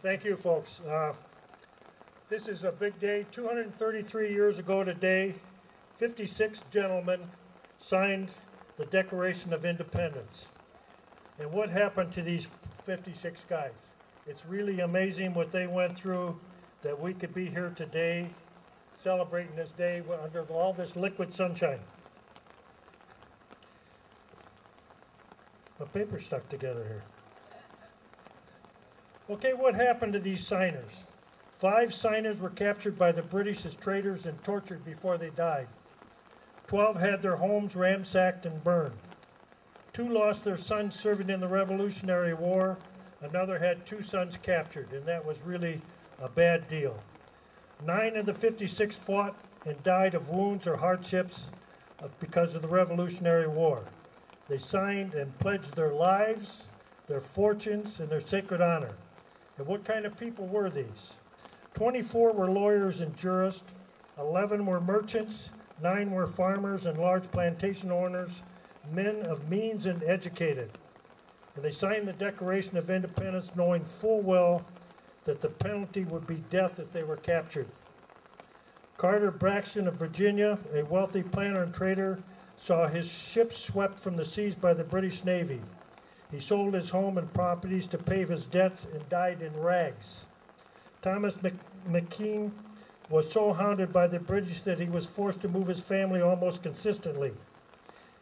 Thank you, folks. This is a big day. 233 years ago today, 56 gentlemen signed the Declaration of Independence. And what happened to these 56 guys? It's really amazing what they went through, that we could be here today celebrating this day under all this liquid sunshine. My paper's stuck together here. Okay, what happened to these signers? 5 signers were captured by the British as traitors and tortured before they died. 12 had their homes ransacked and burned. 2 lost their sons serving in the Revolutionary War. Another had 2 sons captured, and that was really a bad deal. 9 of the 56 fought and died of wounds or hardships because of the Revolutionary War. They signed and pledged their lives, their fortunes, and their sacred honor. And what kind of people were these? 24 were lawyers and jurists, 11 were merchants, 9 were farmers and large plantation owners, men of means and educated. And they signed the Declaration of Independence knowing full well that the penalty would be death if they were captured. Carter Braxton of Virginia, a wealthy planter and trader, saw his ships swept from the seas by the British Navy. He sold his home and properties to pay his debts and died in rags. Thomas McKean was so hounded by the British that he was forced to move his family almost consistently.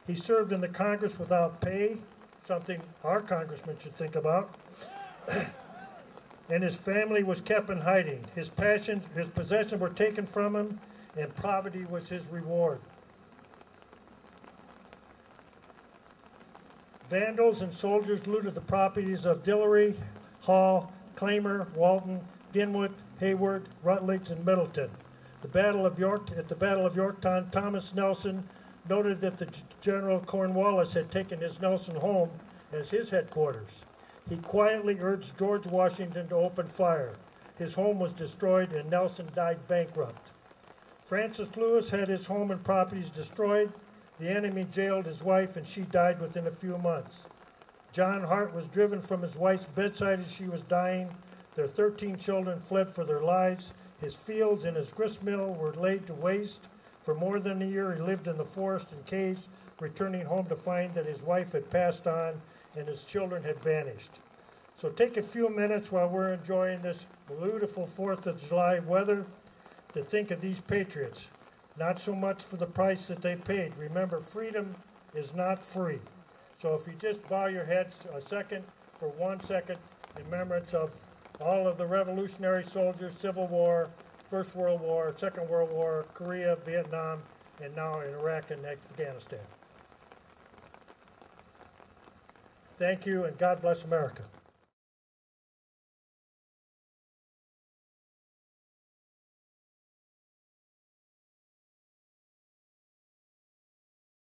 He served in the Congress without pay, something our congressman should think about. And his family was kept in hiding. His possessions were taken from him, and poverty was his reward. Vandals and soldiers looted the properties of Dillery, Hall, Claimer, Walton, Ginwood, Hayward, Rutledge, and Middleton. At the Battle of Yorktown, Thomas Nelson noted that the General Cornwallis had taken his Nelson home as his headquarters. He quietly urged George Washington to open fire. His home was destroyed and Nelson died bankrupt. Francis Lewis had his home and properties destroyed. The enemy jailed his wife and she died within a few months. John Hart was driven from his wife's bedside as she was dying. Their 13 children fled for their lives. His fields and his grist mill were laid to waste. For more than a year he lived in the forest and caves, returning home to find that his wife had passed on and his children had vanished. So take a few minutes while we're enjoying this beautiful 4th of July weather to think of these patriots. Not so much for the price that they paid. Remember, freedom is not free. So if you just bow your heads a second for 1 second, in remembrance of all of the Revolutionary soldiers, Civil War, First World War, Second World War, Korea, Vietnam, and now in Iraq and Afghanistan. Thank you, and God bless America.